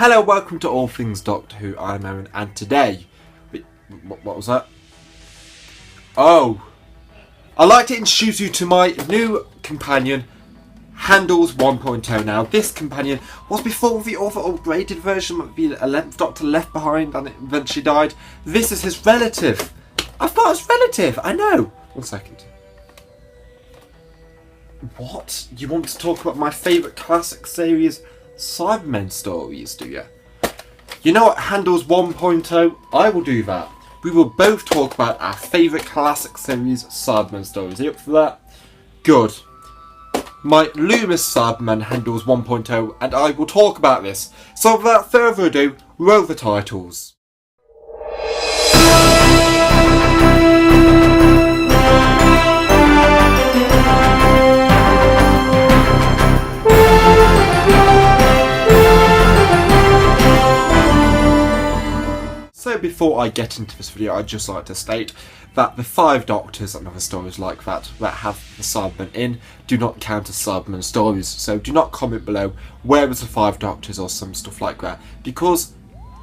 Hello, welcome to All Things Doctor Who. I'm Owen, and today... What was that? Oh! I'd like to introduce you to my new companion, Handles 1.0. Now, this companion was before the other upgraded version that the 11th Doctor left behind and it eventually died. This is his relative. I've got his relative, I know. 1 second. What? You want to talk about my favourite classic series, Cybermen Stories, do you? You know what, Handles 1.0? I will do that. We will both talk about our favourite classic series, Cybermen Stories. Are you up for that? Good. My Loomis Cybermen Handles 1.0, and I will talk about this. So without further ado, roll the titles. So before I get into this video, I'd just like to state that the 5 Doctors and other stories like that have the Cybermen in do not count as Cybermen stories. So do not comment below where is the 5 Doctors or some stuff like that, because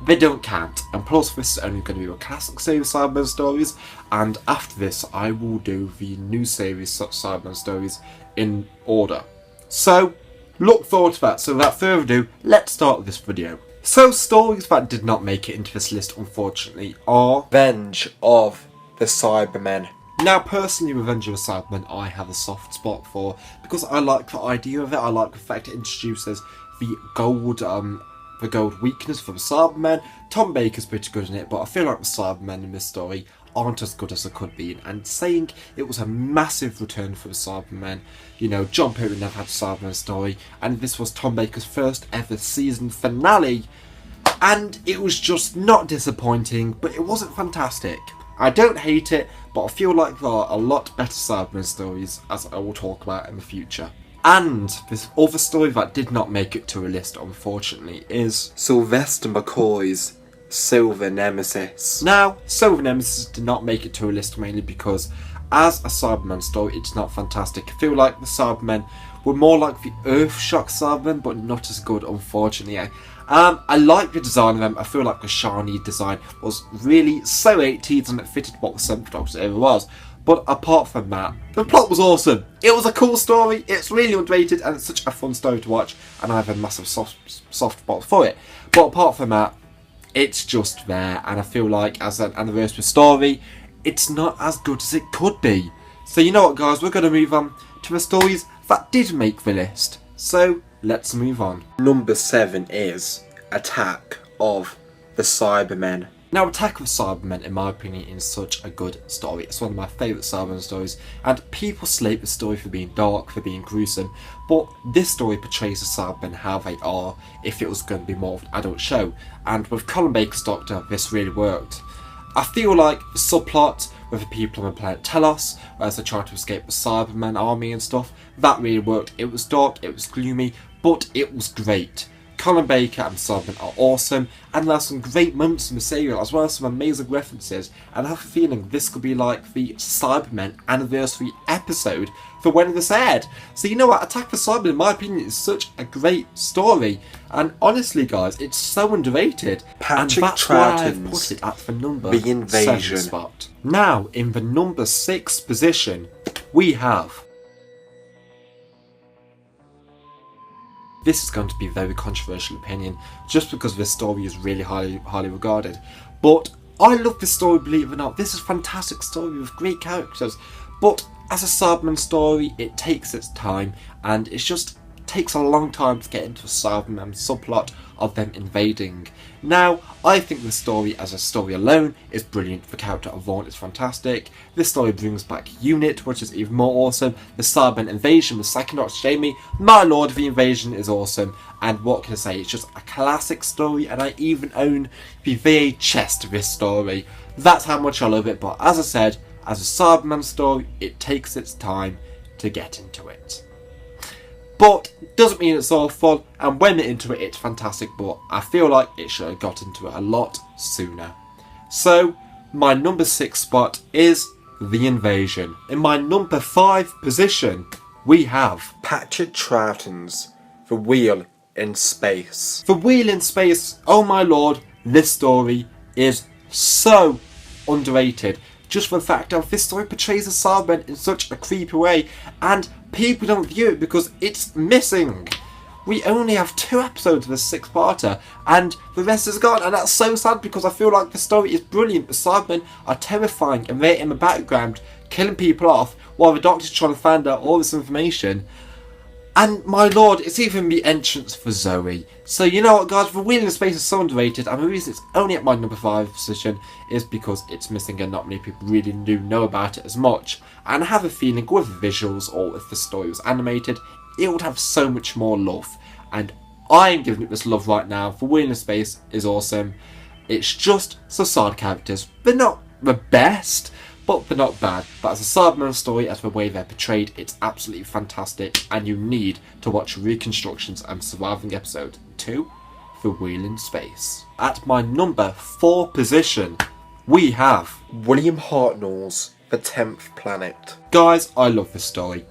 they don't count. And plus this is only going to be a classic series Cybermen stories, and after this I will do the new series Cybermen stories in order. So look forward to that. So without further ado, let's start this video. So stories that did not make it into this list, unfortunately, are Revenge of the Cybermen. Now personally, Revenge of the Cybermen I have a soft spot for, because I like the idea of it. I like the fact it introduces the gold weakness for the Cybermen. Tom Baker's pretty good in it, but I feel like the Cybermen in this story aren't as good as they could be, and saying it was a massive return for the Cybermen. You know, John Pertwee never had a Cybermen story, and this was Tom Baker's first ever season finale, and it was just not disappointing, but it wasn't fantastic. I don't hate it, but I feel like there are a lot better Cybermen stories, as I will talk about in the future. And this other story that did not make it to a list, unfortunately, is Sylvester McCoy's Silver Nemesis. Now, Silver Nemesis did not make it to a list mainly because as a Cybermen story, it's not fantastic. I feel like the Cybermen were more like the Earthshock Cybermen, but not as good, unfortunately. I like the design of them. I feel like the shiny design was really so 80s and it fitted what the 7th Doctor ever was. But apart from that, the plot was awesome. It was a cool story, it's really underrated, and it's such a fun story to watch, and I have a massive soft spot for it. But apart from that, it's just there, and I feel like as an anniversary story, it's not as good as it could be. So you know what, guys, we're going to move on to the stories that did make the list. So let's move on. Number 7 is Attack of the Cybermen. Now, Attack of the Cybermen, in my opinion, is such a good story. It's one of my favourite Cybermen stories, and people slate the story for being dark, for being gruesome, but this story portrays the Cybermen how they are if it was going to be more of an adult show, and with Colin Baker's Doctor, this really worked. I feel like the subplot with the people on the planet Telos, as they try to escape the Cybermen army and stuff, that really worked. It was dark, it was gloomy, but it was great. Colin Baker and Cybermen are awesome, and there are some great moments in the serial as well as some amazing references, and I have a feeling this could be like the Cybermen anniversary episode for when this aired. So you know what, Attack of the Cybermen in my opinion is such a great story, and honestly guys, it's so underrated, and that's why I've put it at the number 7 spot. Now in the number 6 position we have... This is going to be a very controversial opinion, just because this story is really highly regarded. But I love this story, believe it or not. This is a fantastic story with great characters. But as a Cybermen story, it takes its time, and it just takes a long time to get into a Cybermen subplot of them invading. Now, I think the story as a story alone is brilliant. The character of Vaughn is fantastic. This story brings back Unit, which is even more awesome. The Cybermen invasion with 2nd Doctor Jamie, my lord, the invasion is awesome. And what can I say, it's just a classic story, and I even own the VHS to this story. That's how much I love it, but as I said, as a Cybermen story, it takes its time to get into it. But doesn't mean it's awful, and when they're into it, it's fantastic, but I feel like it should have got into it a lot sooner. So, my number 6 spot is The Invasion. In my number 5 position, we have Patrick Troughton's The Wheel in Space. The Wheel in Space, oh my lord, this story is so underrated. Just for the fact that this story portrays the Cybermen in such a creepy way, and people don't view it because it's missing. We only have 2 episodes of a 6-parter, and the rest is gone, and that's so sad because I feel like the story is brilliant. The Cybermen are terrifying, and they're in the background, killing people off, while the Doctor's trying to find out all this information. And my lord, it's even the entrance for Zoe. So you know what guys, The Wheel in Space is so underrated, and the reason it's only at my number 5 position is because it's missing and not many people really do know about it as much. And I have a feeling with the visuals, or if the story was animated, it would have so much more love. And I am giving it this love right now. The Wheel in Space is awesome. It's just some side characters. They're not the best, but they're not bad. But as a Cyberman story, as the way they're portrayed, it's absolutely fantastic, and you need to watch reconstructions and surviving episode 2, The Wheel in Space. At my number 4 position, we have William Hartnell's The 10th Planet. Guys, I love this story.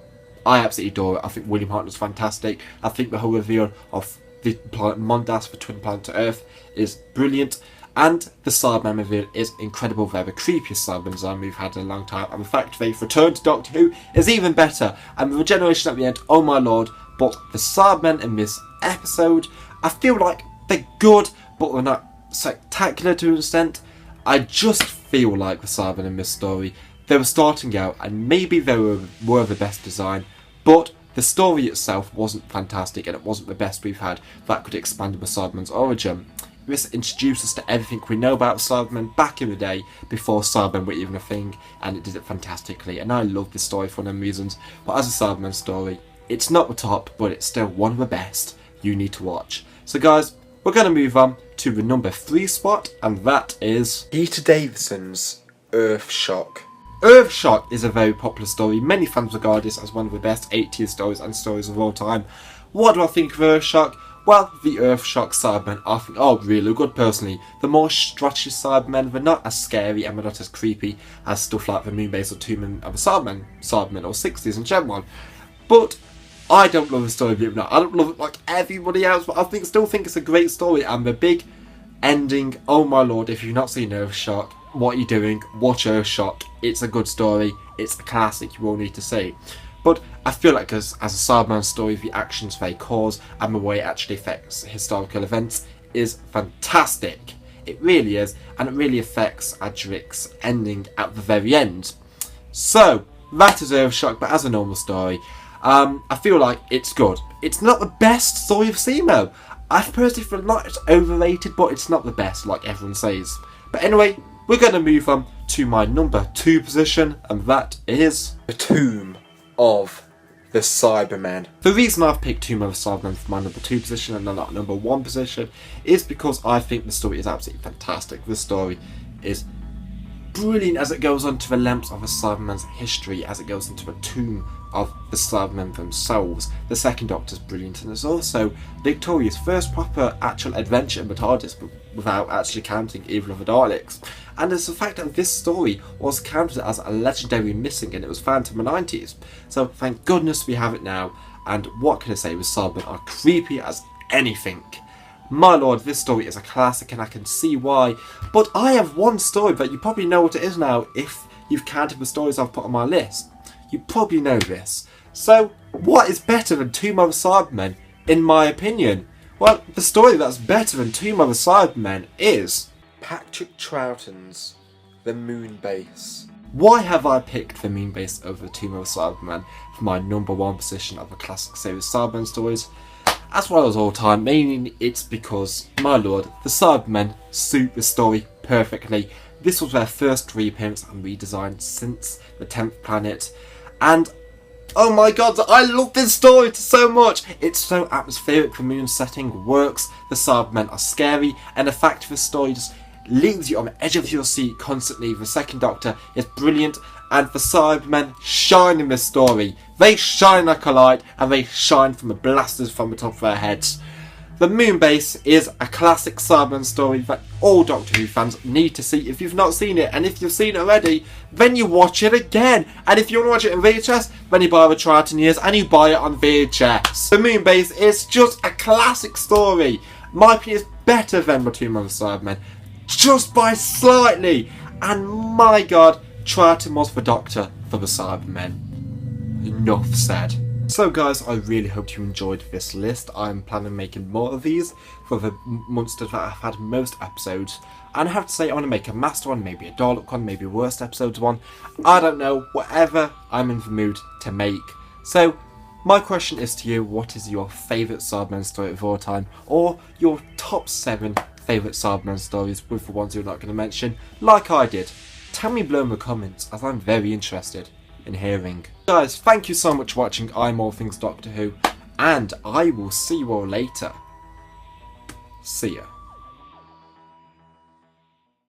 I absolutely adore it. I think William Hartnell's fantastic. I think the whole reveal of the planet Mondas, the twin planet to Earth, is brilliant. And the Cyberman reveal is incredible. They're the creepiest Cyberman design we've had in a long time. And the fact they've returned to Doctor Who is even better. And the regeneration at the end, oh my lord. But the Cybermen in this episode, I feel like they're good, but they're not spectacular to an extent. I just feel like the Cybermen in this story, they were starting out and maybe they were the best design, but the story itself wasn't fantastic and it wasn't the best we've had that could expand the Cybermen's origin. This introduced us to everything we know about Cybermen back in the day, before Cybermen were even a thing, and it did it fantastically, and I love this story for them reasons. But as a Cybermen story, it's not the top, but it's still one of the best you need to watch. So guys, we're going to move on to the number 3 spot, and that is Peter Davison's Earthshock. Earthshock is a very popular story. Many fans regard this as one of the best 80s stories and stories of all time. What do I think of Earthshock? Well, the Earthshock Cybermen I think are really good personally. The more strategy Cybermen, they're not as scary and they're not as creepy as stuff like the Moonbase or Tomb of the Cybermen or 60s in general. But I don't love the story of it now. I don't love it like everybody else, but I still think it's a great story, and the big ending, oh my lord, if you've not seen Earthshock, what are you doing? Watch Earthshock. It's a good story. It's a classic you all need to see. But I feel like as a Cyberman story, the actions they cause and the way it actually affects historical events is fantastic. It really is, and it really affects Adric's ending at the very end. So, that is Earthshock, but as a normal story, I feel like it's good. It's not the best story of Simo. I personally feel like it's overrated, but it's not the best, like everyone says. But anyway, we're going to move on to my number 2 position, and that is The Tomb of the Cybermen. The reason I've picked Tomb of the Cybermen for my number 2 position and not number 1 position is because I think the story is absolutely fantastic. The story is brilliant as it goes on to the lengths of a Cyberman's history, as it goes into the tomb of the Cybermen themselves. The second Doctor's brilliant, and it's also Victoria's first proper actual adventure in the TARDIS without actually counting either of the Daleks. And it's the fact that this story was counted as a legendary missing and it was found in the 90s. So thank goodness we have it now, and what can I say, the Cybermen are creepy as anything. My lord, this story is a classic and I can see why. But I have one story that you probably know what it is now if you've counted the stories I've put on my list. You probably know this. So, what is better than Tomb of the Cybermen, in my opinion? Well, the story that's better than Tomb of the Cybermen is Patrick Troughton's The Moonbase. Why have I picked The Moonbase over the Tomb of the Cybermen for my number 1 position of the classic series Cybermen stories? As well as all time, mainly it's because, my lord, the Cybermen suit the story perfectly. This was their first reappearance and redesign since the 10th Planet, and oh my god, I love this story so much! It's so atmospheric, the moon setting works, the Cybermen are scary, and the fact of the story just leaves you on the edge of your seat constantly. The second Doctor is brilliant, and the Cybermen shine in this story. They shine like a light, and they shine from the blasters from the top of their heads. The Moonbase is a classic Cybermen story that all Doctor Who fans need to see if you've not seen it, and if you've seen it already, then you watch it again. And if you want to watch it in VHS, then you buy the Triton Years and you buy it on VHS. The Moonbase is just a classic story. My opinion is better than the Tomb of the Cybermen, just by slightly. And my god, Triton was the Doctor for the Cybermen. Enough said. So guys, I really hope you enjoyed this list. I'm planning on making more of these for the monsters that have had most episodes. And I have to say, I want to make a master one, maybe a Dalek one, maybe a worst episodes one. I don't know, whatever I'm in the mood to make. So, my question is to you, what is your favourite Cybermen story of all time? Or your top 7 favourite Cybermen stories with the ones you're not going to mention, like I did. Tell me below in the comments, as I'm very interested in hearing. Guys, thank you so much for watching I'm All Things Doctor Who, and I will see you all later. See ya.